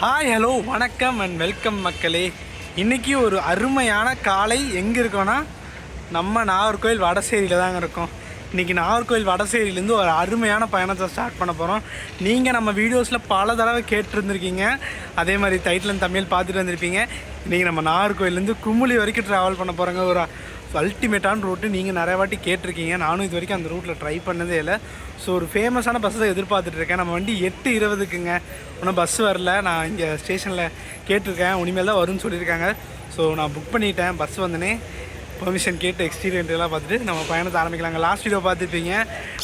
Hi hello வணக்கம் and welcome மக்களே. இன்றைக்கி ஒரு அருமையான காலை எங்கே இருக்கோன்னா நம்ம நாகர்கோவில் வடசேரியில் தாங்க இருக்கோம். இன்றைக்கி நாகர்கோவில் வடசேரியிலேருந்து ஒரு அருமையான பயணத்தை ஸ்டார்ட் பண்ண போகிறோம். நீங்கள் நம்ம வீடியோஸில் பல தடவை கேட்டுருந்துருக்கீங்க, அதே மாதிரி டைட்டில் தமிழ் பார்த்துட்டு வந்திருப்பீங்க. இன்றைக்கி நம்ம நாகர்கோவிலேருந்து குமுளி வரைக்கும் ட்ராவல் பண்ண போகிறோங்க. ஒரு அல்டிமேட்டான ரூட்டு நீங்கள் நிறைய வாட்டி கேட்டிருக்கீங்க. நானும் இது வரைக்கும் அந்த ரூட்டில் ட்ரை பண்ணதே இல்லை. ஸோ ஒரு ஃபேமஸான பஸ்ஸை தான் எதிர்பார்த்துட்ருக்கேன். நம்ம வண்டி 8:20க்குங்க, இன்னும் பஸ் வரல. நான் இங்கே ஸ்டேஷனில் கேட்டிருக்கேன், இனிமேல் தான் வரும்னு சொல்லியிருக்காங்க. ஸோ நான் புக் பண்ணிட்டேன். பஸ் வந்தனே பெர்மிஷன் கேட்டு எக்ஸ்டீரியர்லாம் பார்த்துட்டு நம்ம பயணத்தை ஆரம்பிக்கலாங்க. லாஸ்ட் வீடியோ பார்த்துருப்பீங்க,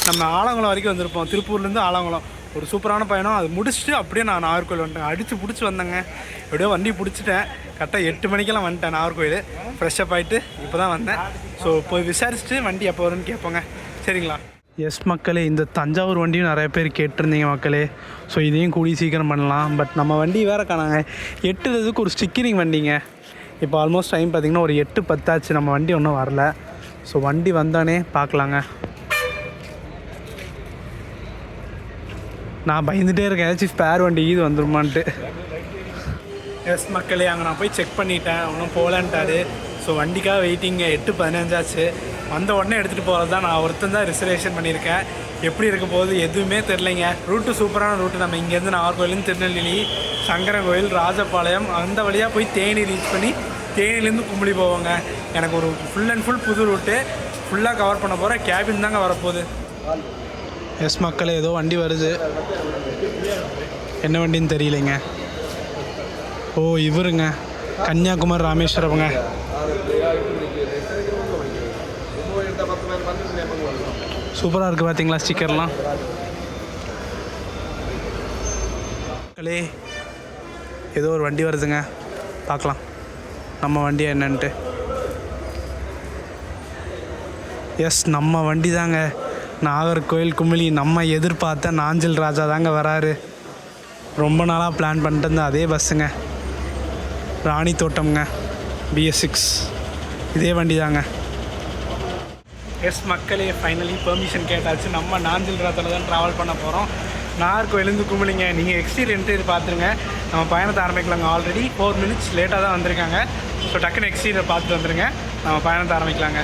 நம்ம ஆலங்குளம் வரைக்கும் வந்திருப்போம். திருப்பூர்லேருந்து ஆலங்குளம் ஒரு சூப்பரான பயணம். அது முடிச்சுட்டு அப்படியே நான் நாகர்கோவில் வந்துட்டேன். அடித்து பிடிச்சி வந்தேங்க. எப்படியோ வண்டி பிடிச்சிட்டேன். கரெக்டாக 8 மணிக்கெல்லாம் வந்துட்டேன் நாகர்கோவில். ஃப்ரெஷ்ஷப் ஆகிட்டு இப்போ தான் வந்தேன். ஸோ போய் விசாரிச்சுட்டு வண்டி எப்போ வரும்னு கேட்போங்க, சரிங்களா? எஸ் மக்களே, இந்த தஞ்சாவூர் வண்டியும் நிறைய பேர் கேட்டிருந்தீங்க மக்களே. ஸோ இதையும் கூடி சீக்கிரம் பண்ணலாம். பட் நம்ம வண்டி வேறு காணாங்க. 8 ஒரு ஸ்டிக்கரிங் வண்டிங்க. இப்போ ஆல்மோஸ்ட் டைம் பார்த்திங்கன்னா ஒரு 8:10 ஆச்சு. நம்ம வண்டி ஒன்றும் வரல. ஸோ வண்டி வந்தானே பார்க்கலாங்க. நான் பயந்துகிட்டே இருக்கேன், ஏதாச்சும் ஸ்பேர் வண்டி இது வந்துருமான்ட்டு. எஸ் மக்களே, அங்கே நான் போய் செக் பண்ணிட்டேன், ஒன்றும் போகலான்ட்டாரு. ஸோ வண்டிக்காக வெயிட்டிங்க. 8:15 ஆச்சு. வந்த உடனே எடுத்துகிட்டு போகிறது தான். நான் ஒருத்தன் தான் ரிசர்வேஷன் பண்ணியிருக்கேன். எப்படி இருக்க போகுது எதுவுமே தெரிலைங்க. ரூட்டு சூப்பரான ரூட்டு. நம்ம இங்கேருந்து நாகர்கோவிலேருந்து திருநெல்வேலி, சங்கரன் கோயில், ராஜபாளையம் அந்த வழியாக போய் தேனி ரீச் பண்ணி தேனிலேருந்து கும்பலி போவோங்க. எனக்கு ஒரு ஃபுல் அண்ட் ஃபுல் புது ரூட்டு ஃபுல்லாக கவர் பண்ண போகிறேன். கேபின் தாங்க வரப்போகுது. எஸ் மக்களே, ஏதோ வண்டி வருது. என்ன வண்டின்னு தெரியலைங்க. ஓ இவருங்க, கன்னியாகுமரி ராமேஸ்வரங்க. சூப்பராக இருக்குது பார்த்தீங்களா ஸ்டிக்கர்லாம். மக்களே, ஏதோ ஒரு வண்டி வருதுங்க, பார்க்கலாம் நம்ம வண்டி என்னன்ட்டு. எஸ், நம்ம வண்டி தாங்க. நாகர்கோவில் குமிளி நம்ம எதிர்பார்த்த நாஞ்சில் ராஜா தாங்க வராரு. ரொம்ப நாளாக பிளான் பண்ணிட்டு இருந்த அதே பஸ்ஸுங்க, ராணி தோட்டம்ங்க, BS6 இதே வண்டி தாங்க. எஸ் மக்களே, ஃபைனலி பெர்மிஷன் கேட்டாச்சு. நம்ம நாஞ்சில் ராஜாவில் தான் ட்ராவல் பண்ண போகிறோம். நாகர்கோவிலேருந்து குமிளிங்க. நீங்கள் எக்ஸ்டீரியர் இது பார்த்துருங்க. நம்ம பயணத்தை ஆரம்பிக்கலாங்க. ஆல்ரெடி 4 மினிட்ஸ் லேட்டாக தான் வந்திருக்காங்க. ஸோ டக்குன்னு எக்ஸ்டீரியர் பார்த்துட்டு வந்துடுங்க, நம்ம பயணத்தை ஆரம்பிக்கலாங்க.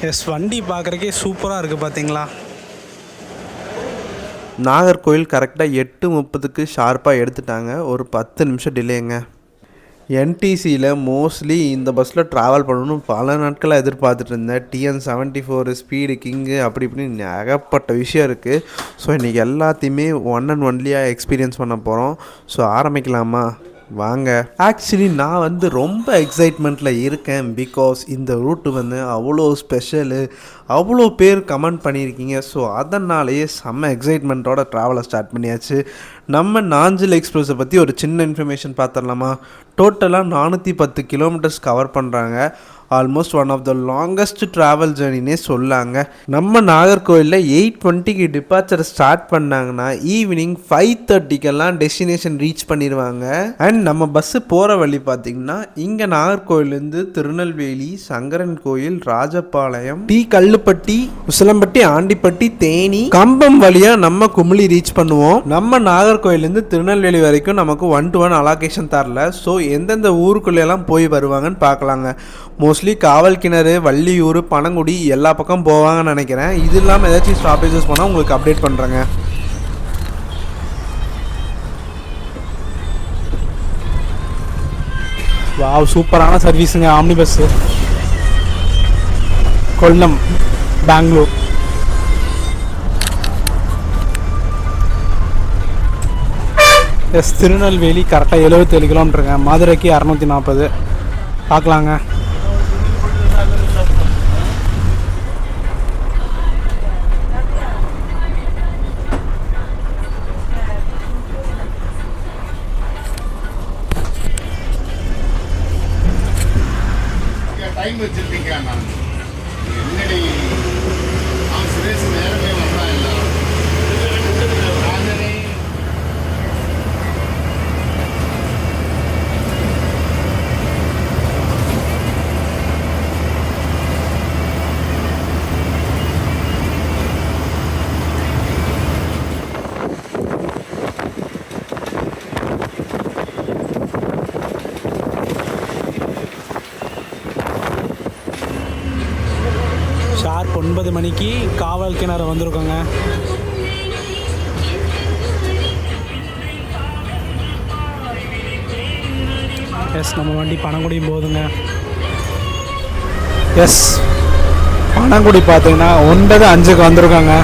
எஸ், வண்டி பார்க்குறக்கே சூப்பராக இருக்குது பார்த்தீங்களா. நாகர்கோவில் கரெக்டாக 8:30க்கு ஷார்ப்பாக எடுத்துட்டாங்க. ஒரு 10 நிமிஷம் டிலேங்க. NTCயில் மோஸ்ட்லி இந்த பஸ்ஸில் ட்ராவல் பண்ணணும்னு பல நாட்களாக எதிர்பார்த்துட்டு இருந்தேன். TN74 ஸ்பீடு கிங்கு அப்படி இப்படின்னு ஏகப்பட்ட விஷயம் இருக்குது. ஸோ இன்றைக்கி எல்லாத்தையுமே ஒன் அண்ட் ஒன்லியாக எக்ஸ்பீரியன்ஸ் பண்ண போகிறோம். ஸோ ஆரம்பிக்கலாமா? வாங்க. ஆக்சுவலி நான் ரொம்ப எக்ஸைட்மெண்ட்டில் இருக்கேன். பிகாஸ் இந்த ரூட்டு அவ்வளோ ஸ்பெஷலு, அவ்வளோ பேர் கமெண்ட் பண்ணியிருக்கீங்க. ஸோ அதனாலேயே செம்ம எக்ஸைட்மெண்ட்டோட ட்ராவலை ஸ்டார்ட் பண்ணியாச்சு. நம்ம நாஞ்சில் எக்ஸ்பிரஸை பற்றி ஒரு சின்ன இன்ஃபர்மேஷன் பார்த்துடலாமா? டோட்டலாக 410 கிலோமீட்டர்ஸ் கவர் பண்ணுறாங்க. Almost one of the longest travel ஜேர்னினே சொல்லாங்க. நம்ம நாகர்கோவிலில் 8:20க்கு டிபார்ச்சர் ஸ்டார்ட் பண்ணாங்கன்னா ஈவினிங் 5:30க்கெல்லாம் டெஸ்டினேஷன் ரீச் பண்ணிடுவாங்க. அண்ட் நம்ம பஸ்ஸு போகிற வழி பார்த்திங்கன்னா இங்கே நாகர்கோவிலேருந்து திருநெல்வேலி, சங்கரன் கோயில், ராஜபாளையம், கல்லுப்பட்டி, உசிலம்பட்டி, ஆண்டிப்பட்டி, தேனி, கம்பம் வழியாக நம்ம குமிளி ரீச் பண்ணுவோம். நம்ம நாகர்கோவிலேருந்து திருநெல்வேலி வரைக்கும் நமக்கு 1-to-1 அலோகேஷன் தரல. ஸோ எந்தெந்த ஊருக்குள்ளெல்லாம் போய் வருவாங்கன்னு பார்க்கலாங்க. மோஸ்ட்லி காவல் கிணறு, வள்ளியூர், பனங்குடி எல்லா பக்கம் போவாங்கன்னு நினைக்கிறேன். இது இல்லாமல் ஏதாச்சும் ஸ்டாப்பேஜஸ் போனால் உங்களுக்கு அப்டேட் பண்ணுறேங்க. வாவ், சூப்பரான சர்வீஸுங்க. Omni bus, Kollam, Bangalore. Yes, Tirunelveli கரெக்டாக 77 கிலோமீட்டருங்க. மதுரைக்கு 640. பார்க்கலாங்க. டைம் வச்சிருக்கீங்க நான் என்னடி சுரேஷ் நேரமே வந்தா எல்லாரும் ஷார்ப் 9 மணிக்கு காவல் கிணறு வந்திருக்கோங்க. எஸ், நம்ம வண்டி பனங்குடியும் போதுங்க. எஸ், பனங்குடி பார்த்தீங்கன்னா 9:05 வந்திருக்காங்க.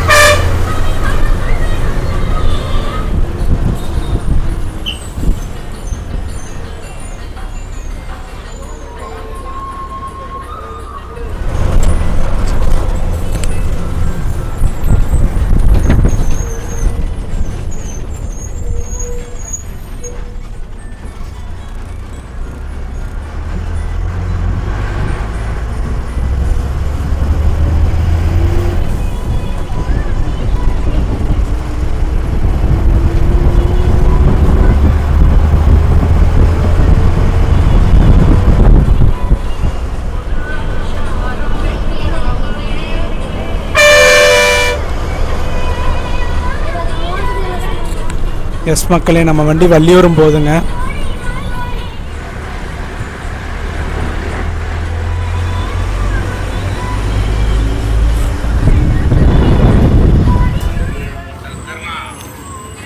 எஸ் மக்களே, நம்ம வண்டி வள்ளியூரும் போகுதுங்க.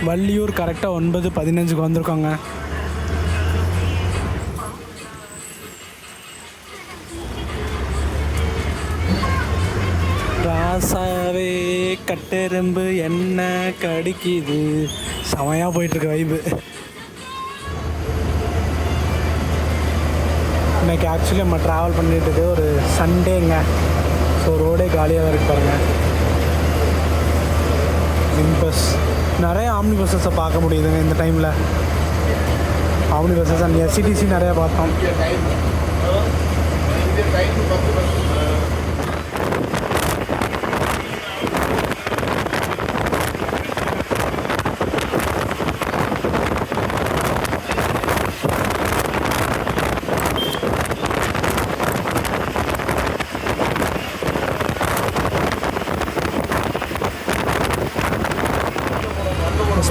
வள்ளியூர் கரெக்டாக 9:15 வந்திருக்கோங்க. ராசாவே கட்டெரும்பு என்ன கடிக்குது, செமையாக போயிட்டுருக்கு வைப்பு. இன்றைக்கி ஆக்சுவலி நம்ம ட்ராவல் பண்ணிட்டு ஒரு சண்டேங்க. ஸோ ரோடே காலியாக இருக்கு பாருங்கள். பஸ் நிறைய ஆம்னி பஸ்ஸஸை பார்க்க முடியுதுங்க இந்த டைமில். ஆம்னி பஸ்ஸஸ் அண்ட் எஸ்சிடிசி நிறையா பார்த்தோம்.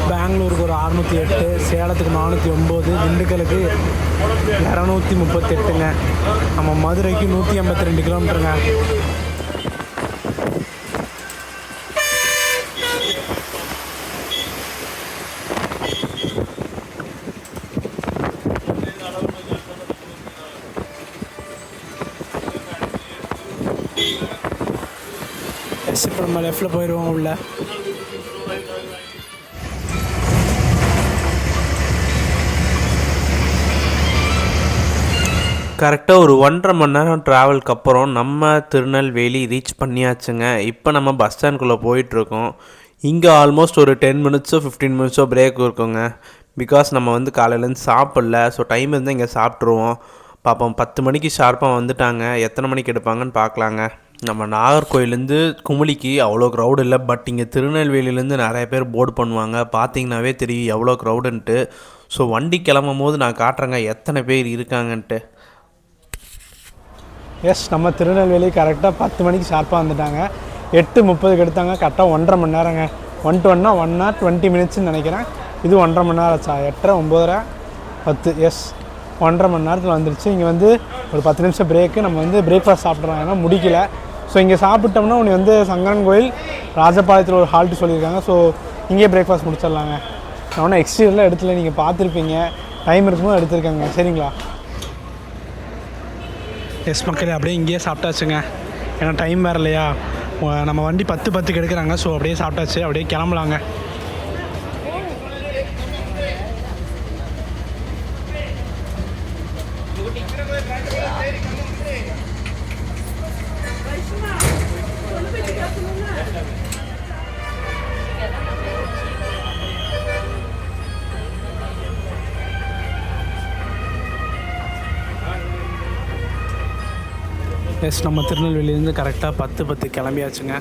பெங்களூருக்கு ஒரு 608, சேலத்துக்கு 409, திண்டுக்கலுக்கு 238ங்க. நம்ம மதுரைக்கு 182 கிலோமீட்டருங்க. இப்போ நம்ம லெஃப்டில் போயிடுவோம் உள்ள. கரெக்டாக ஒரு 1.5 மணி நேரம் ட்ராவலுக்கு அப்புறம் நம்ம திருநெல்வேலி ரீச் பண்ணியாச்சுங்க. இப்போ நம்ம பஸ் ஸ்டாண்ட்குள்ளே போயிட்டுருக்கோம். இங்கே ஆல்மோஸ்ட் ஒரு 10 மினிட்ஸோ 15 மினிட்ஸோ பிரேக் இருக்குங்க. பிகாஸ் நம்ம வந்து காலையிலேருந்து சாப்பிடல. ஸோ டைம் இருந்தால் இங்கே சாப்பிட்ருவோம். பார்ப்போம், 10 மணிக்கு ஷார்ப்பாக வந்துட்டாங்க. எத்தனை மணிக்கு எடுப்பாங்கன்னு பார்க்கலாங்க. நம்ம நாகர்கோயிலேருந்து குமுளிக்கு அவ்வளோ க்ரௌட் இல்லை. பட் இங்கே திருநெல்வேலியிலேருந்து நிறைய பேர் போர்டு பண்ணுவாங்க. பார்த்தீங்கன்னாவே தெரியும் எவ்வளோ க்ரௌடுன்ட்டு. ஸோ வண்டி கிளம்பும் போது நான் காட்டுறேங்க எத்தனை பேர் இருக்காங்கன்ட்டு. எஸ், நம்ம திருநெல்வேலி கரெக்டாக 10 மணிக்கு ஷார்ப்பாக வந்துட்டாங்க. 8:30 எடுத்தாங்க. கரெக்டாக 1.5 மணி நேரங்க. 1 to 1 1 hour 20 minutesன்னு நினைக்கிறேன். இது 1.5 மணி நேரம் ஆச்சா? 8:30 9:30 10. எஸ், 1.5 மணி நேரத்தில் வந்துருச்சு. இங்கே வந்து ஒரு 10 நிமிஷம் பிரேக்கு. நம்ம வந்து பிரேக்ஃபாஸ்ட் சாப்பிட்றோம், ஏன்னா முடிக்கல. ஸோ இங்கே சாப்பிட்டோம்னா உனக்கு வந்து சங்கரன் கோயில் ராஜபாளையத்தில் ஒரு ஹால்ட்டு சொல்லியிருக்காங்க. ஸோ இங்கேயே பிரேக்ஃபாஸ்ட் முடிச்சிடலாங்க. நான் ஒன்றும் எக்ஸ்டீரியரில் எடுத்துல, நீங்கள் பார்த்துருப்பீங்க. டைம் இருக்கும்போது எடுத்துருக்காங்க. சரிங்களா? எஸ் மக்களே, அப்படியே இங்கேயே சாப்பிட்டாச்சுங்க. ஏன்னா டைம் வேறு இல்லையா. நம்ம வண்டி 10:10 எடுக்கிறாங்க. ஸோ அப்படியே சாப்பிட்டாச்சு. அப்படியே கிளம்பலாங்க. எஸ், நம்ம திருநெல்வேலியிலேருந்து கரெக்டாக 10:10 கிளம்பியாச்சுங்க.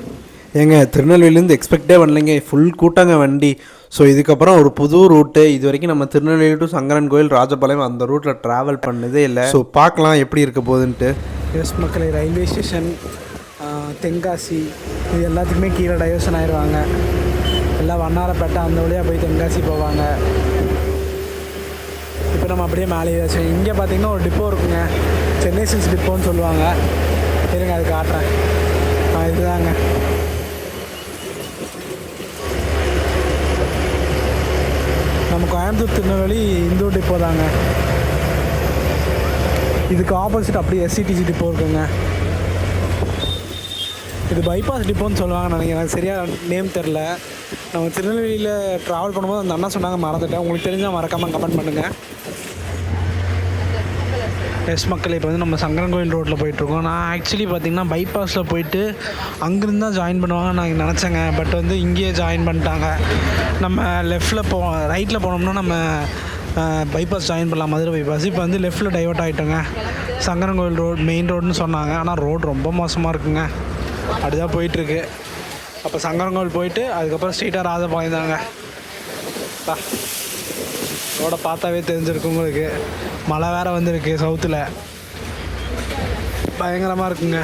ஏங்க திருநெல்வேலியிலேருந்து எக்ஸ்பெக்டே பண்ணலைங்க, ஃபுல் கூட்டாங்க வண்டி. ஸோ இதுக்கப்புறம் ஒரு புது ரூட்டு. இது வரைக்கும் நம்ம திருநெல்வேலி டு சங்கரன் கோயில் ராஜபாளையம் அந்த ரூட்டில் ட்ராவல் பண்ணதே இல்லை. ஸோ பார்க்கலாம் எப்படி இருக்க போகுதுன்ட்டு. எஸ் மக்களே, ரயில்வே ஸ்டேஷன், தென்காசி இது எல்லாத்துக்குமே கீழே டைவர்ஷன் ஆயிடுவாங்க. எல்லாம் வண்ணாரப்பேட்டை அந்த வழியாக போய் தென்காசி போவாங்க. இப்போ நம்ம அப்படியே மேலே ஏதாச்சும் இங்கே பார்த்தீங்கன்னா ஒரு டிப்போ இருக்குங்க, சென்னை சில்க்ஸ் டிப்போன்னு சொல்லுவாங்க. இருங்க அது காட்டுறேன். இதுதாங்க. நம்ம கோயம்புத்தூர் திருநெல்வேலி இந்தூர் டிப்போ தாங்க. இதுக்கு ஆப்போசிட் அப்படியே எஸ்சிடிசி டிப்போ இருக்குங்க. இது பைபாஸ் டிப்போன்னு சொல்லுவாங்க நினைக்கிறேன், எனக்கு சரியாக நேம் தெரில. நம்ம திருநெல்வேலியில் ட்ராவல் பண்ணும்போது அந்த அண்ணா சொன்னாங்க, மறந்துட்டேன். உங்களுக்கு தெரிஞ்சால் மறக்காமல் கமெண்ட் பண்ணுங்கள். எஸ் மக்கள், இப்போ வந்து நம்ம சங்கரன் கோயில் ரோட்டில் போயிட்டுருக்கோம். நான் ஆக்சுவலி பார்த்திங்கன்னா பைபாஸில் போயிட்டு அங்கேருந்து தான் ஜாயின் பண்ணுவாங்கன்னு நான் நினச்சேங்க. பட் வந்து இங்கேயே ஜாயின் பண்ணிட்டாங்க. நம்ம லெஃப்ட்டில் ரைட்டில் போனோம்னா நம்ம பைபாஸ் ஜாயின் பண்ணலாம், மதுரை பைபாஸ். இப்போ வந்து லெஃப்ட்டில் டைவர்ட் ஆகிட்டோங்க. சங்கரன் கோயில் ரோடு மெயின் ரோடுன்னு சொன்னாங்க, ஆனால் ரோடு ரொம்ப மோசமாக இருக்குங்க. அப்படிதான் போயிட்டுருக்கு. அப்போ சங்கரங்கோவில் போயிட்டு அதுக்கப்புறம் ஸ்ட்ரீட்டாக ராஜபாளையம் தாங்க. ரோடை பார்த்தாவே தெரிஞ்சிருக்கு உங்களுக்கு. மழை வேறு வந்திருக்கு சவுத்தில், பயங்கரமாக இருக்குங்க.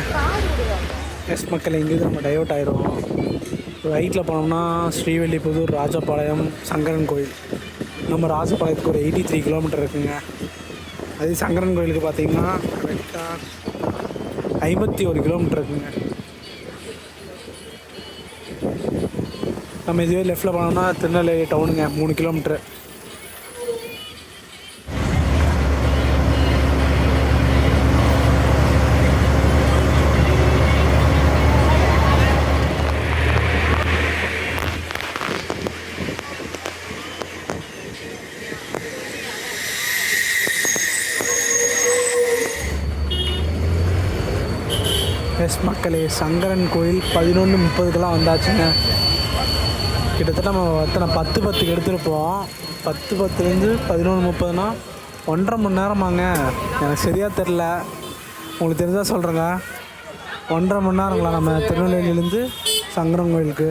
எஸ் மக்கள், இங்கேருந்து நம்ம டைவர்ட் ஆகிடுவோம். ரைட்டில் போனோம்னா ஸ்ரீவில்லிபுத்தூர், ராஜபாளையம், சங்கரன் கோயில். நம்ம ராஜபாளையத்துக்கு ஒரு 83 கிலோமீட்டர் இருக்குங்க. அதே சங்கரன் கோயிலுக்கு பார்த்திங்கன்னா கரெக்டாக 51 கிலோமீட்டர் இருக்குங்க. நம்ம இதுவே லெஃப்ட்டில் போனோம்னா திருநெல்வேலி டவுனுங்க, 3 கிலோமீட்ரு. எஸ் மக்களே, சங்கரன் கோயில் 11:30 வந்தாச்சுங்க. கிட்டத்தட்ட நம்ம எத்தனை 10:10 எடுத்துருப்போம். 10:10லேருந்து 11:30 1.5 மணி நேரமாங்க. எனக்கு சரியாக தெரில, உங்களுக்கு தெரிஞ்சால் சொல்கிறேங்க. 1.5 மணி நேரங்களா நம்ம திருநெல்வேலியிலேருந்து சங்கரன் கோயிலுக்கு?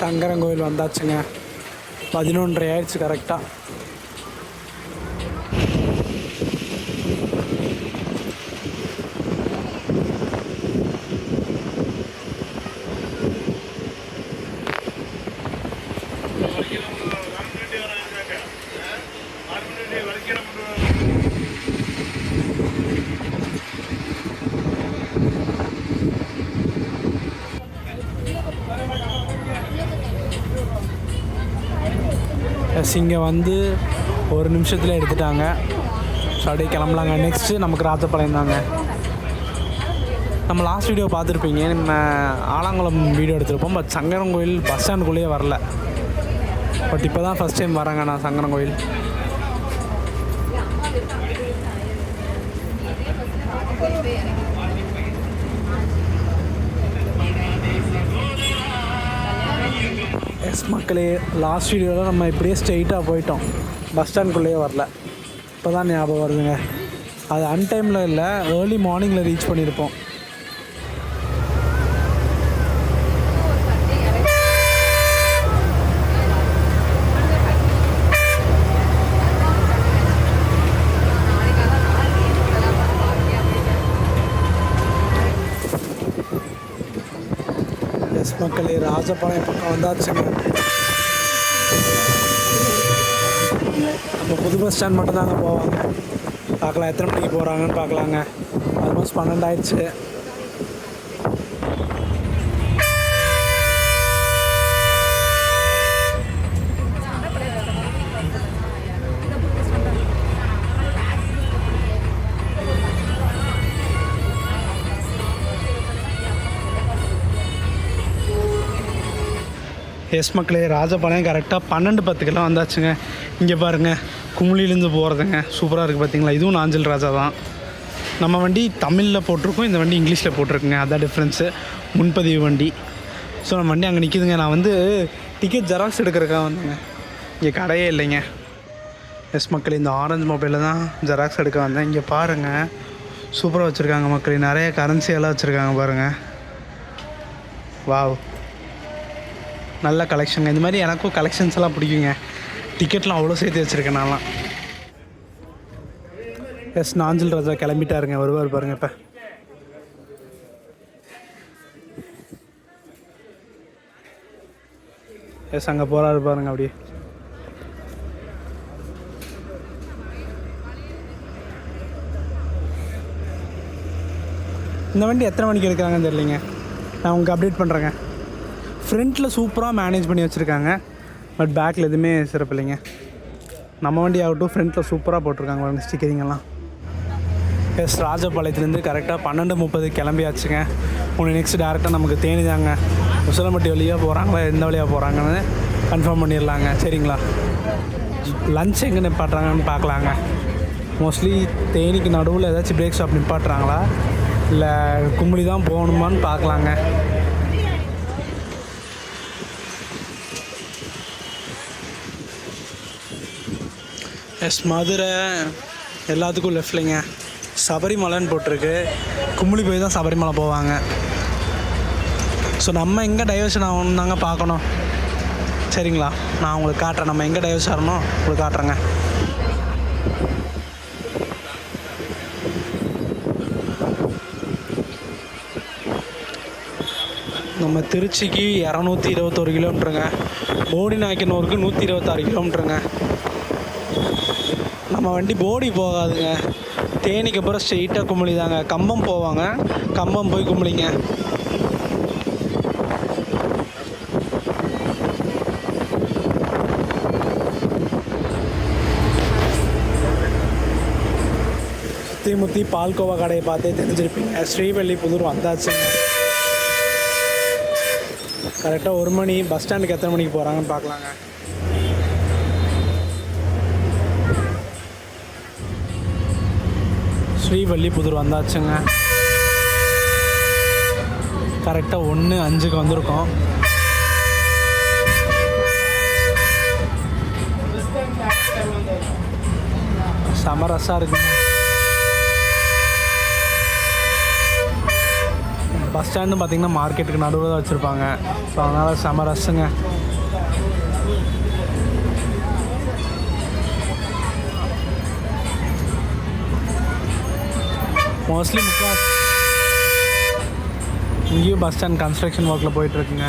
சங்கரன் கோயில் வந்தாச்சுங்க. 11:30 ஆயிடுச்சு கரெக்டாக. இங்கே வந்து 1 நிமிஷத்தில் எடுத்துட்டாங்க. ஸோ அப்படியே கிளம்பலாங்க. நெக்ஸ்ட்டு நமக்கு ராஜபாளையம் தாங்க. நம்ம லாஸ்ட் வீடியோ பார்த்துருப்பீங்க, நம்ம ஆலாங்குளம் வீடியோ எடுத்திருப்போம். பட் சங்கரன் கோயில் பஸ் ஸ்டாண்டுக்குள்ளேயே வரல. பட் இப்போ தான் ஃபஸ்ட் டைம் வரேங்க நான் சங்கரன் கோயில். எஸ் மக்களே, லாஸ்ட் வீடியோவில் நம்ம இப்படியே ஸ்ட்ரெயிட்டாக போயிட்டோம், பஸ் ஸ்டாண்டுக்குள்ளேயே வரல. இப்போ தான் ஞாபகம் வருதுங்க. அது அன்டைமில் இல்லை, ஏர்லி மார்னிங்கில் ரீச் பண்ணியிருப்போம். எஸ் மக்களே, ராஜபாளையம் பக்கம் வந்தாச்சுங்க. நம்ம புது பஸ் ஸ்டாண்ட் மட்டும் தாங்க போவாங்க. பார்க்கலாம் எத்தனை மணிக்கு போகிறாங்கன்னு பார்க்கலாங்க. ஆல்மோஸ்ட் 12 ஆயிடுச்சு. எஸ் மக்களே, ராஜபாளையம் கரெக்டாக 12:10 வந்தாச்சுங்க. இங்கே பாருங்கள், குமுளிலேருந்து போகிறதுங்க சூப்பராக இருக்குது பார்த்தீங்களா. இதுவும் நாஞ்சில் ராஜா தான். நம்ம வண்டி தமிழில் போட்டிருக்கோம், இந்த வண்டி இங்கிலீஷில் போட்டிருக்குங்க. அதான் டிஃப்ரென்ஸு. முன்பதிவு வண்டி. ஸோ நம்ம வண்டி அங்கே நிற்கிதுங்க. நான் வந்து டிக்கெட் ஜெராக்ஸ் எடுக்கிறதுக்காக வந்தேங்க. இங்கே கடையே இல்லைங்க. எஸ் மக்கள், இந்த ஆரஞ்சு மொபைலில் தான் ஜெராக்ஸ் எடுக்க வந்தேன். இங்கே பாருங்கள், சூப்பராக வச்சுருக்காங்க மக்கள். நிறைய கரன்சியெல்லாம் வச்சுருக்காங்க பாருங்கள். வாவ், நல்ல கலெக்ஷனுங்க. இந்த மாதிரி எனக்கும் கலெக்ஷன்ஸ் எல்லாம் பிடிக்குங்க. டிக்கெட்லாம் அவ்வளோ சேர்த்து வச்சுருக்கேன் நான்லாம். எஸ், நாஞ்சில் ராஜா கிளம்பிட்டாருங்க. வருவார் பாருங்கள் இப்போ. எஸ், அங்கே போகிறாரு பாருங்க அப்படியே. இந்த வண்டி எத்தனை மணிக்கு எடுக்கிறாங்கன்னு தெரியலைங்க. நான் உங்களுக்கு அப்டேட் பண்ணுறேங்க. ஃப்ரண்ட்டில் சூப்பராக மேனேஜ் பண்ணி வச்சுருக்காங்க. பட் பேக்கில் எதுவுமே சிறப்பு இல்லைங்க. நம்ம வண்டி ஆகட்டும், ஃப்ரண்ட்டில் சூப்பராக போட்டிருக்காங்க பாருங்க ஸ்டிக்கரிங்கெல்லாம். எஸ், ராஜபாளையத்துலேருந்து கரெக்டாக 12:30 கிளம்பியாச்சுங்க. நெக்ஸ்ட் டேரெக்டாக நமக்கு தேனி தாங்க. உசிலம்பட்டி வழியாக போகிறாங்களா, எந்த வழியாக போகிறாங்கன்னு கன்ஃபார்ம் பண்ணிடலாங்க. சரிங்களா? லஞ்ச் எங்கே நிப்பாட்டுறாங்கன்னு பார்க்கலாங்க. மோஸ்ட்லி தேனிக்கு நடுவில் ஏதாச்சும் பிரேக் ஷாப் நிப்பாட்டுறாங்களா, இல்லை கும்பலி தான் போகணுமான்னு பார்க்கலாங்க. எஸ், மதுரை எல்லாத்துக்கும் லெஃப்ட்லைங்க. சபரிமலைன்னு போட்டிருக்கு. கும்பலி போய் தான் சபரிமலை போவாங்க. ஸோ நம்ம எங்கே டைவர்ஷன் ஆகணும் தாங்க பார்க்கணும். சரிங்களா? நான் உங்களுக்கு காட்டுறேன். நம்ம எங்கே டைவர்ஸ் ஆகணும் உங்களுக்கு காட்டுறேங்க. நம்ம திருச்சிக்கு 221 கிலோமீட்டருங்க. போடி நாயக்கனூருக்கு 126 கிலோமீட்டருங்க. நம்ம வண்டி போடி போகாதுங்க. தேனிக்கு அப்புறம் ஸ்ட்ரெயிட்டாக கும்பலி தாங்க. கம்பம் போவாங்க, கம்பம் போய் கும்பலிங்க. சுற்றி முற்றி பால்கோவா கடையை பார்த்தே தெரிஞ்சிருப்பீங்க. ஸ்ரீவல்லிபுதூர் வந்தாச்சுங்க. கரெக்டாக 1 மணி. பஸ் ஸ்டாண்டுக்கு எத்தனை மணிக்கு போகிறாங்கன்னு பார்க்கலாங்க. ஸ்ரீவல்லிபுதூர் வந்தாச்சுங்க. கரெக்டாக 1:05 வந்திருக்கோம். செம ரஷ்ஷாக இருக்குங்க. பஸ் ஸ்டாண்டு பார்த்திங்கன்னா மார்க்கெட்டுக்கு நடுவில் தான் வச்சுருப்பாங்க. ஸோ அதனால் செம ரஷ்ஷுங்க. மோஸ்ட்லி இங்கேயும் பஸ் ஸ்டாண்ட் கன்ஸ்ட்ரக்ஷன் ஒர்க்கில் போயிட்டுருக்குங்க.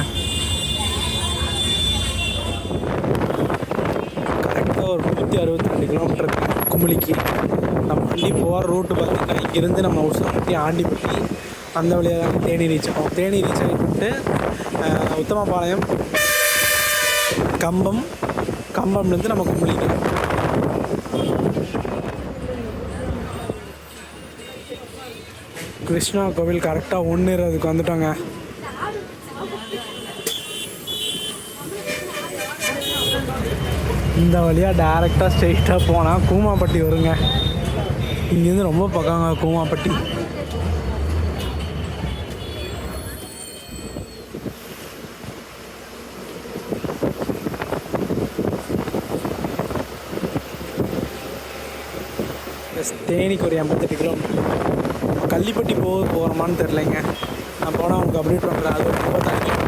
கரெக்டாக ஒரு 162 கிலோமீட்டர் இருக்குது கும்பலிக்கு. நம்ம வண்டி போகிற ரூட்டு பார்த்திங்கன்னா இங்கேருந்து நம்ம உசிலம்பட்டி ஆண்டிப்பட்டி அந்த வழியாக தான் தேனி ரீச் ஆகும். தேனி ரீச் ஆகிட்டு உத்தமபாளையம், கம்பம்லேருந்து நம்ம கும்பலிக்கு. கிருஷ்ணா கோவில் கரெக்டாக 1:20 வந்துட்டோங்க. இந்த வழியாக டேரெக்டாக ஸ்ட்ரெயிட்டாக போனால் கூமாப்பட்டி வருங்க. இங்கேருந்து ரொம்ப பக்கங்க கூமாப்பட்டி. தேனிக்கு ஒரு 88 கிலோமீட்டர். கள்ளிப்பட்டி போகிறோமான்னு தெரிலைங்க. நான் போனால் உங்களுக்கு அப்டேட் பண்ணுறேன். அது 35 கிலோமீட்டருங்க.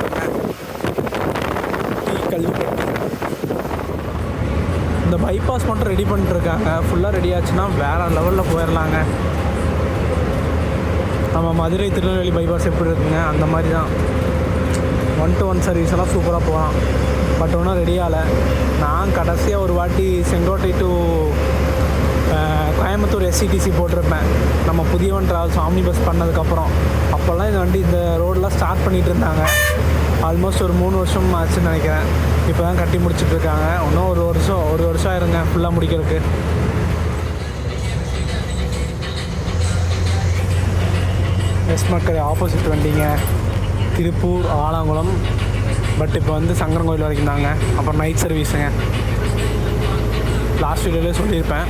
கள்ளிப்பட்டி. இந்த பைபாஸ் மட்டும் ரெடி பண்ணிட்டுருக்காங்க. ஃபுல்லாக ரெடி ஆச்சுன்னா வேறு லெவலில் போயிடலாங்க. நம்ம மதுரை திருநெல்வேலி பைபாஸ் எப்படி இருக்குங்க, அந்த மாதிரி தான். 1-to-1 சர்வீஸ் எல்லாம் சூப்பராக போகலாம். பட் ஒன்றும் ரெடி ஆகலை. நான் கடைசியாக ஒரு வாட்டி செங்கோட்டை டு கோயம்புத்தூர் SCTC போட்டிருப்பேன். நம்ம புதியவன் ட்ராவல்ஸ் ஆம்னி பஸ் பண்ணதுக்கப்புறம். அப்போல்லாம் இந்த வண்டி இந்த ரோடெலாம் ஸ்டார்ட் பண்ணிகிட்டு இருந்தாங்க. ஆல்மோஸ்ட் ஒரு 3 வருஷம் ஆச்சுன்னு நினைக்கிறேன். இப்போ தான் கட்டி முடிச்சுட்ருக்காங்க. இன்னும் ஒரு வருஷம் ஆயிருங்க ஃபுல்லாக முடிக்கிறதுக்கு. எஸ் மக்கள், ஆப்போசிட் வண்டிங்க. திருப்பூர், ஆலாங்குளம். பட் இப்போ வந்து சங்கரங்கோயில் வரைக்கும் தாங்க. அப்புறம் நைட் சர்வீஸுங்க. லாஸ்ட் வீடியோவிலே சொல்லியிருப்பேன்.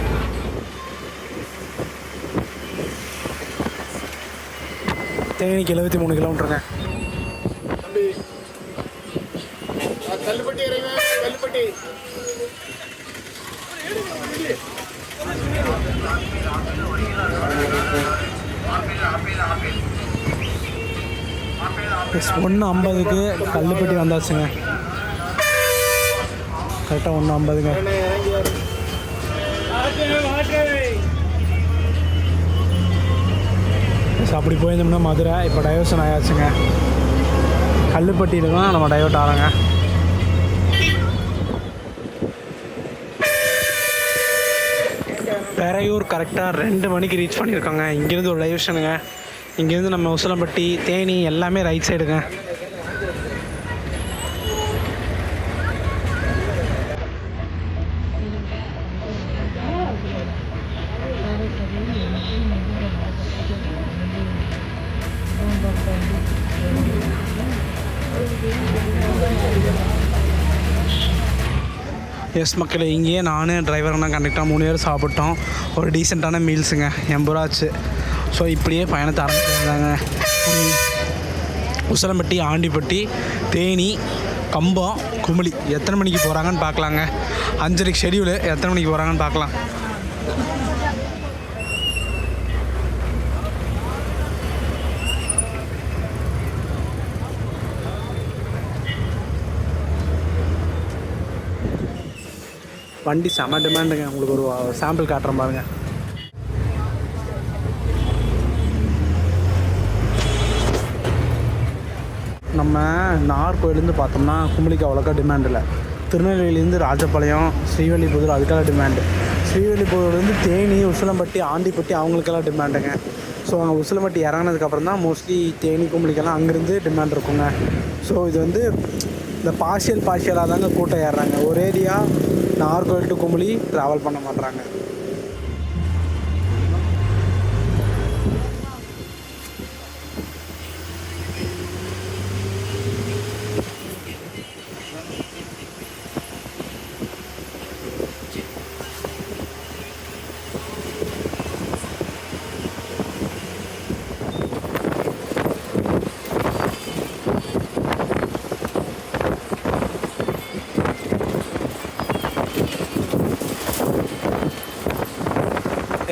தேனிக்கு 73 கிலோமீட்டருங்க. கல்லுப்பட்டி இறங்க, கல்லுப்பட்டி. எஸ் 1:50க்கு கல்லுப்பட்டி வந்தாச்சுங்க. கரெக்டாக 1:50ங்க. எஸ் அப்படி போயிருந்தோம்னா மதுரை. இப்போ டைவர்ஷன் ஆயாச்சுங்க. கல்லுப்பட்டியில் தான் நம்ம டைவர்ட் ஆகிறோங்க. பெரையூர் கரெக்டாக 2 மணிக்கு ரீச் பண்ணியிருக்கோங்க. இங்கேருந்து ஒரு டைவர்ஷனுங்க. இங்கேருந்து நம்ம உசிலம்பட்டி தேனி எல்லாமே ரைட் சைடுங்க. எஸ் மக்களே, இங்கேயே நான் டிரைவர்னா கண்டக்டராக 3 பேர் சாப்பிட்டோம். ஒரு டீசெண்டான மீல்ஸுங்க, 80 ரூபா ஆச்சு. ஸோ இப்படியே பயணத்தை ஆரம்பிச்சிருந்தாங்க. உசிலம்பட்டி, ஆண்டிப்பட்டி, தேனி, கம்பம், குமிளி எத்தனை மணிக்கு போகிறாங்கன்னு பார்க்கலாங்க. 5:30 ஷெடியூலு, எத்தனை மணிக்கு போகிறாங்கன்னு பார்க்கலாம். வண்டி செம டிமாண்டுங்க. உங்களுக்கு ஒரு சாம்பிள் காட்டுறேன் பாருங்க. நம்ம நாகர்கோயிலேருந்து பார்த்தோம்னா குமிளிக்கு அவ்வளோக்கா டிமாண்ட் இல்லை. திருநெல்வேலியிலேருந்து ராஜபாளையம், ஸ்ரீவில்லிபுத்தூர் அதுக்கெல்லாம் டிமாண்டு. ஸ்ரீவில்லிபுத்தூர்லேருந்து தேனி, உசிலம்பட்டி, ஆண்டிப்பட்டி அவங்களுக்கெல்லாம் டிமாண்டுங்க. ஸோ அங்கே உசிலம்பட்டி இறங்கினதுக்கப்புறம் தான் மோஸ்ட்லி தேனி குமிளிக்கெல்லாம் அங்கேருந்து டிமாண்ட் இருக்குங்க. ஸோ இது வந்து இந்த பார்ஷியலாக தாங்க கூட்டம் ஏறுறாங்க. ஒரேடியாக நாகர்கோயில் டு குமிளி ட்ராவல் பண்ண மாட்றாங்க.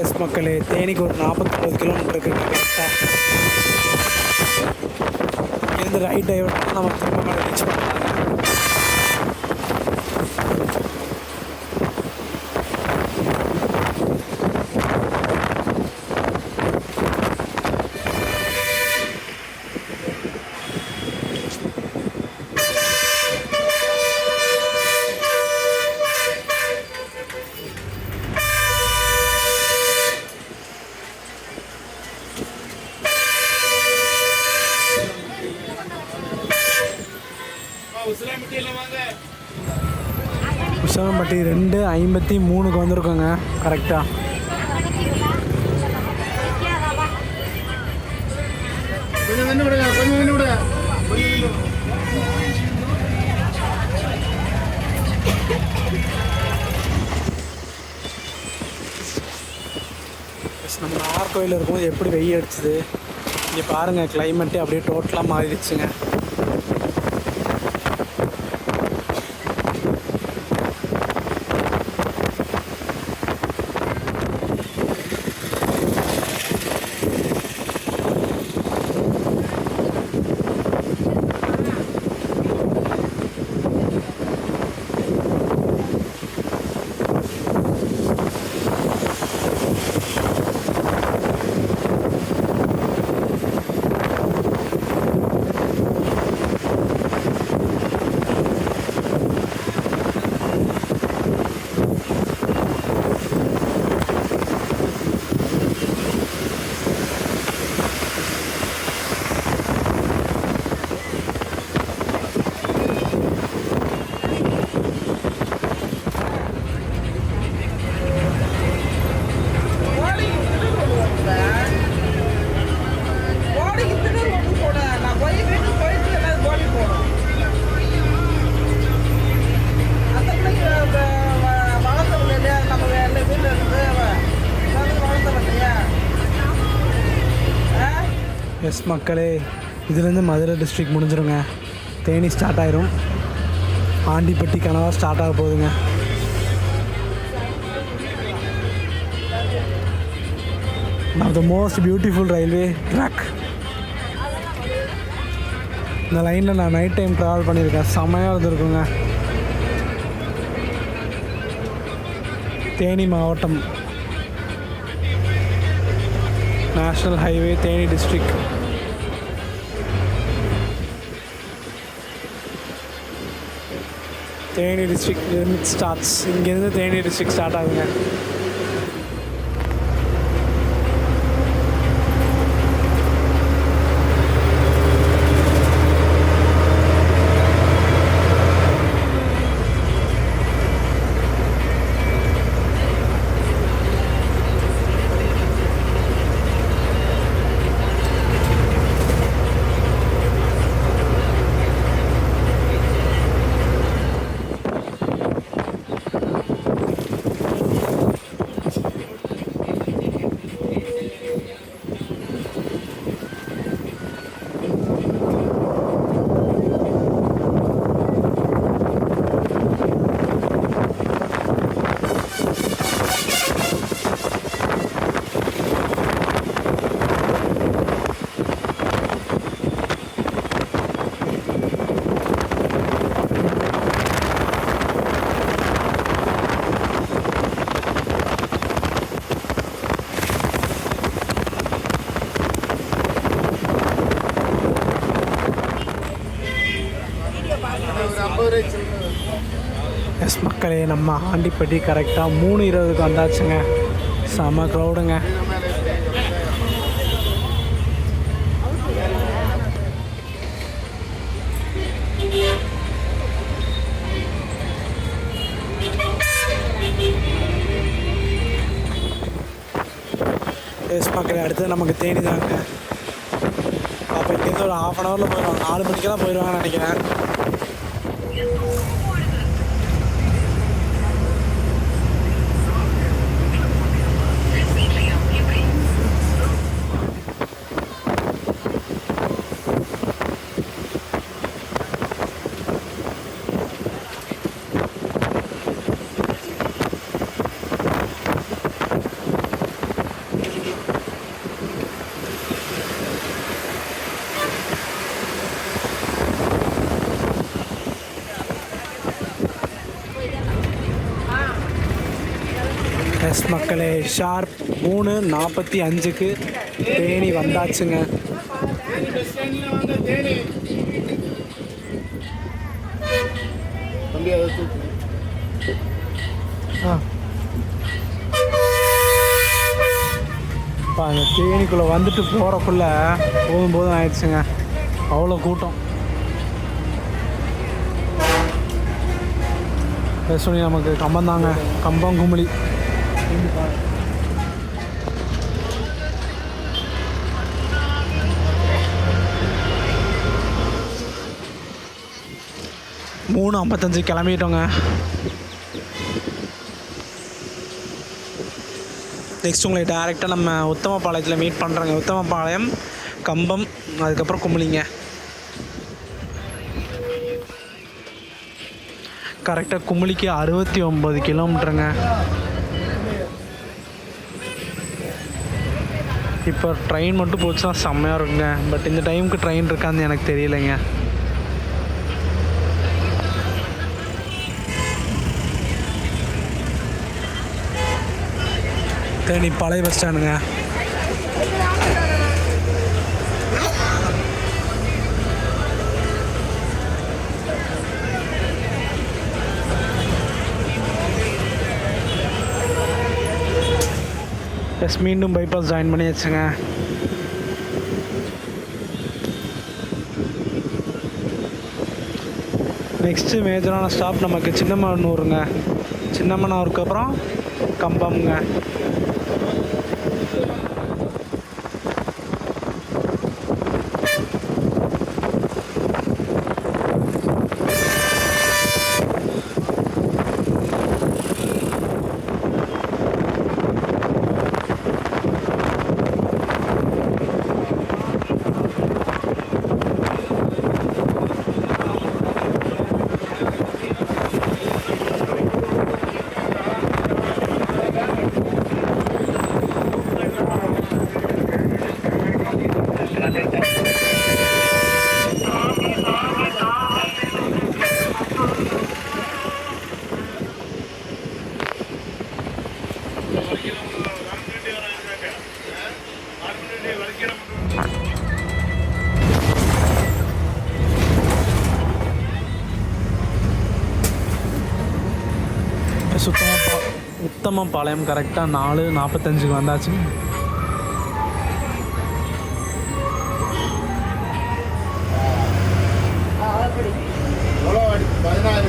எஸ் மக்களே, தேனிக்கு ஒரு 49 கிலோமீட்டர் இருக்குது கரெக்டாக. இருந்து ரைட் டைவர்ட் நம்ம திரும்ப ரீச் பண்ணலாம். உசிலம்பட்டி 2:53க்கு வந்திருக்கோங்க கரெக்டாக. நம்ம நாகர்கோயில் இருக்கும்போது எப்படி வெயில் அடிச்சுது. இங்கே பாருங்கள், கிளைமேட்டே அப்படியே டோட்டலாக மாறிடுச்சுங்க. எஸ் மக்களே, இதுலேருந்து மதுரை டிஸ்ட்ரிக்ட் முடிஞ்சிருங்க. தேனி ஸ்டார்ட் ஆயிரும். ஆண்டிப்பட்டி கனவா ஸ்டார்ட் ஆக போகுதுங்க. Now the most beautiful railway track. இந்த லைனில் நான் நைட் டைம் ட்ராவல் பண்ணியிருக்கேன். செம்மையாக இருந்திருக்குங்க. தேனி மாவட்டம், national highway, Theni district. Theni district limit starts. இங்கேருந்து தேனி டிஸ்ட்ரிக்ட் ஸ்டார்ட் ஆகுங்க. எஸ் மக்களே, நம்ம ஆண்டிப்பட்டி கரெக்டாக 3:20க்கு வந்தாச்சுங்க. செம க்ரௌடுங்க. எஸ் மக்களே, அடுத்தது நமக்கு தேனி தாங்க. அப்போ இங்கேருந்து ஒரு 1/2 hourல போயிடுவாங்க. 4 மணிக்கெல்லாம் போயிடுவாங்கன்னு நினைக்கிறேன். எஸ் மக்களே, ஷார்ப் 3:45க்கு தேனி வந்தாச்சுங்க. இப்போ அந்த தேனிக்குள்ளே வந்துட்டு போகிறக்குள்ளே போதும் ஆயிடுச்சுங்க. அவ்வளோ கூட்டம். சொல்லி நமக்கு கம்பம் தாங்க. கம்பம் குமிழி. மூணு 55 கிளம்பிட்டோங்க. நெக்ஸ்ட் உங்களை டேரெக்டாக நம்ம உத்தமபாளையத்தில் மீட் பண்ணுறோங்க. உத்தமபாளையம், கம்பம், அதுக்கப்புறம் குமிழிங்க. கரெக்டாக குமிழிக்கு 69 கிலோமீட்டருங்க. இப்போ ட்ரெயின் மட்டும் போச்சுன்னா செம்மையாக இருக்குங்க. பட் இந்த டைமுக்கு ட்ரெயின் இருக்கான்னு எனக்கு தெரியலைங்க. தேனி பழைய பஸ் ஸ்டாண்டுங்க. ப்ளஸ் மீண்டும் பைபாஸ் ஜாயின் பண்ணியாச்சுங்க. நெக்ஸ்ட்டு மேஜரான ஸ்டாப் நமக்கு சின்னமனூருங்க. சின்னமனூருக்கு அப்புறம் கம்பம்ங்க. உத்தமபாளையம் கரெக்டாக 4:45 வந்தாச்சு. எவ்வளோ 16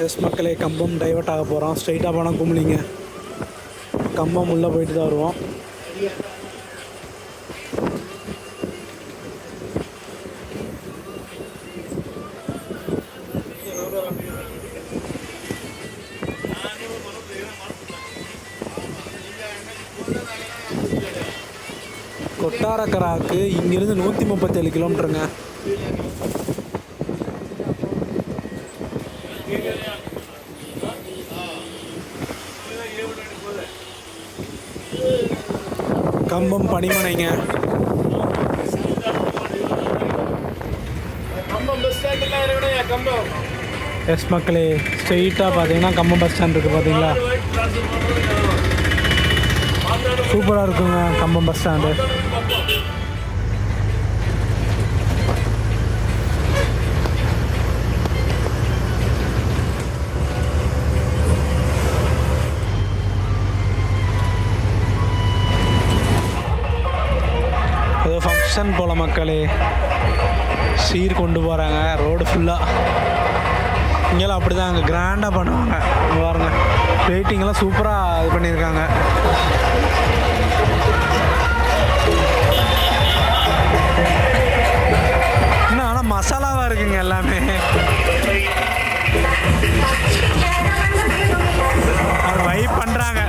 எஸ் மக்களே, கம்பம் டைவர்ட் ஆக போகிறோம். ஸ்ட்ரைட்டாக போனால் கும்பலிங்க, கம்பம் உள்ளே போயிட்டு தான் வருவோம். கொட்டாரக்கராக்கு இங்கேருந்து 137 கிலோமீட்டருங்க. கம்பம் பனிமனைங்க. எஸ் மக்களே, ஸ்ட்ரெயிட்டாக பார்த்தீங்கன்னா கம்பம் பஸ் ஸ்டாண்ட் இருக்குது. பார்த்தீங்களா, சூப்பராக இருக்குங்க கம்பம் பஸ் ஸ்டாண்டு. ஏதோ ஃபங்க்ஷன் போல் மக்களே, சீர் கொண்டு போகிறாங்க ரோடு ஃபுல்லாக. இங்கெல்லாம் அப்படி தான் அங்கே கிராண்டாக பண்ணுவாங்க. இங்கே பாருங்க, வெயிட்டிங்கெல்லாம் சூப்பராக இது பண்ணியிருக்காங்க. இன்னும் ஆனால் மசாலாவாக இருக்குங்க எல்லாமே. அது வைப் பண்ணுறாங்க.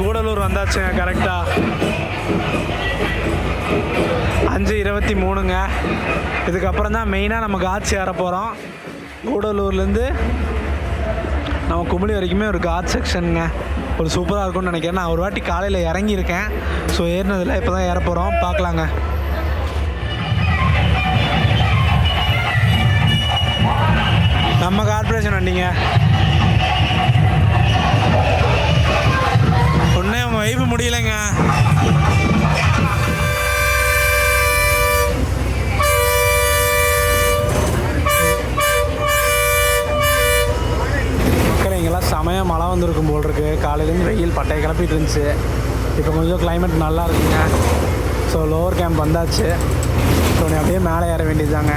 கூடலூர் வந்தாச்சுங்க கரெக்டாக 5:23ங்க. இதுக்கப்புறம் தான் மெயினாக நம்ம காட்சி ஏற போகிறோம். கூடலூர்லேருந்து நம்ம குமிளி வரைக்குமே ஒரு காட் செக்ஷனுங்க. ஒரு சூப்பராக இருக்கும்னு நினைக்கிறேன். நான் ஒரு வாட்டி காலையில் இறங்கியிருக்கேன். ஸோ ஏறினதில் இப்போ தான் ஏற போகிறோம். பார்க்கலாங்க. நம்ம கார்பரேஷன் வண்டிங்க. ஒன்றே உங்கள் வைப்பு முடியலைங்க. மக்கள் இங்கெல்லாம் செமையாக மழை வந்திருக்கும் போல் இருக்குது. காலையிலேருந்து வெயில் பட்டையை கிளப்பிட்டு இருந்துச்சு. இப்போ கொஞ்சம் கிளைமேட் நல்லா இருக்குங்க. ஸோ லோவர் கேம்ப் வந்தாச்சு. ஸோ நீ அப்படியே மேலே ஏற வேண்டியதுதாங்க.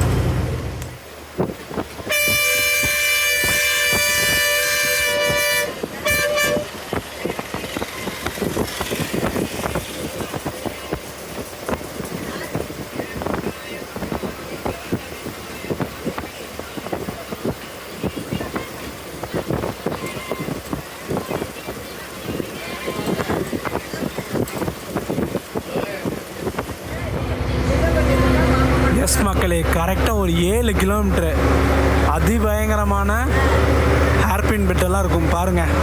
எஸ் மக்களே, கரெக்டாக ஒரு 7 கிலோமீட்ரு அதிபயங்கரமான ஹேர்பின் பெட்டெல்லாம் இருக்கும் பாருங்கள்.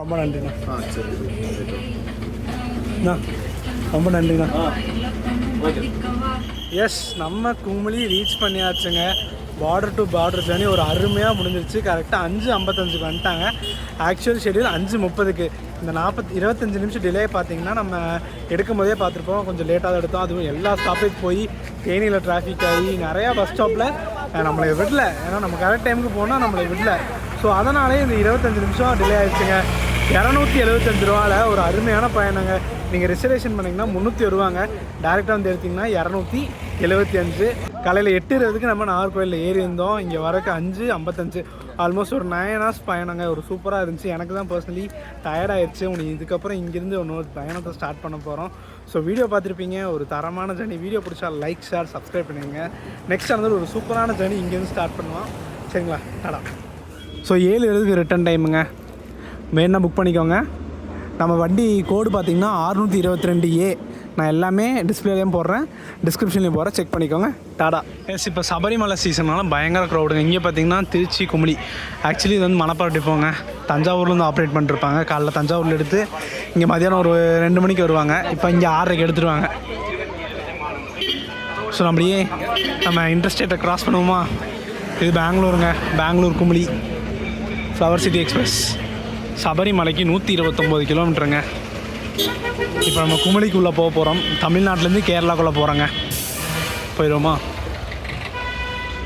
ரொம்ப நன்றிண்ணா. சரி. அண்ணா ரொம்ப நன்றிண்ணா. எஸ், நம்ம குமுளி ரீச் பண்ணியாச்சுங்க. பார்டர் டு பார்டர் ஜேர்னி ஒரு அருமையாக முடிஞ்சிருச்சு. கரெக்டாக 5:55 வந்துட்டாங்க. Actual schedule 5:30. இந்த 25 நிமிஷம் டிலே பார்த்தீங்கன்னா நம்ம எடுக்கும் போதே பார்த்துருப்போம், கொஞ்சம் லேட்டாக தான் எடுத்தோம். அதுவும் எல்லா ஸ்டாப்பேஜ் போய் தேனியில் டிராஃபிக் ஆகி நிறையா பஸ் ஸ்டாப்பில் நம்மளை விடல. ஏன்னா நம்ம கரெக்ட் டைமுக்கு போனால் நம்மளை விடல. ஸோ அதனாலே இந்த 25 நிமிஷம் டிலே ஆகிடுச்சுங்க. 275 ரூபாவில் ஒரு அருமையான பயணங்க. நீங்கள் ரிசர்வேஷன் பண்ணிங்கன்னா 300 வருவாங்க. டேரெக்டாக வந்து எடுத்திங்கன்னா 275. காலையில் 8:20 நம்ம நாகர்கோவிலில் ஏறி இருந்தோம். இங்கே வரக்கு 5:55. ஆல்மோஸ்ட் ஒரு 9 hours பயணங்க. ஒரு சூப்பராக இருந்துச்சு. எனக்கு தான் பர்சனலி டயர்டாகிடுச்சு. உனக்கு இதுக்கப்புறம் இங்கேருந்து இன்னொரு பயணத்தை ஸ்டார்ட் பண்ண போகிறோம். ஸோ வீடியோ பார்த்துருப்பீங்க, ஒரு தரமான ஜர்னி. வீடியோ பிடிச்சா லைக், ஷேர், சப்ஸ்கிரைப் பண்ணுங்க. நெக்ஸ்ட் வந்து ஒரு சூப்பரான ஜர்னி இங்கேருந்து ஸ்டார்ட் பண்ணுவோம். சரிங்களா? டாடா. ஸோ 7:20 ரிட்டன் டைமுங்க. வேணா புக் பண்ணிக்கோங்க. நம்ம வண்டி கோடு பார்த்திங்கன்னா 622A. நான் எல்லாமே டிஸ்பிளேலையும் போடுறேன், டிஸ்கிரிப்ஷன்லேயும் போடுறேன், செக் பண்ணிக்கோங்க. டாடா. எஸ், இப்போ சபரிமலை சீசனால பயங்கர க்ரௌடுங்க. இங்கே பார்த்தீங்கன்னா திருச்சி, குமுளி. ஆக்சுவலி இது வந்து மணப்பாறை டிப்போங்க. தஞ்சாவூர்லேருந்து ஆப்ரேட் பண்ணிருப்பாங்க. காலைல தஞ்சாவூரில் எடுத்து இங்கே மதியானம் ஒரு 2 மணிக்கு வருவாங்க. இப்போ இங்கே 6:30க்கு எடுத்துருவாங்க. ஸோ நம்ம இன்டர்ஸ்டேட்டை க்ராஸ் பண்ணுவோமா? இது பெங்களூருங்க. Bangalore Kumily flower city express. சபரிமலைக்கு 129 கிலோமீட்டருங்க. இப்போ நம்ம குமுளிக்குள்ளே போக போகிறோம். தமிழ்நாட்டிலேருந்து கேரளாக்குள்ளே போகிறோங்க. போயிடுவோமா?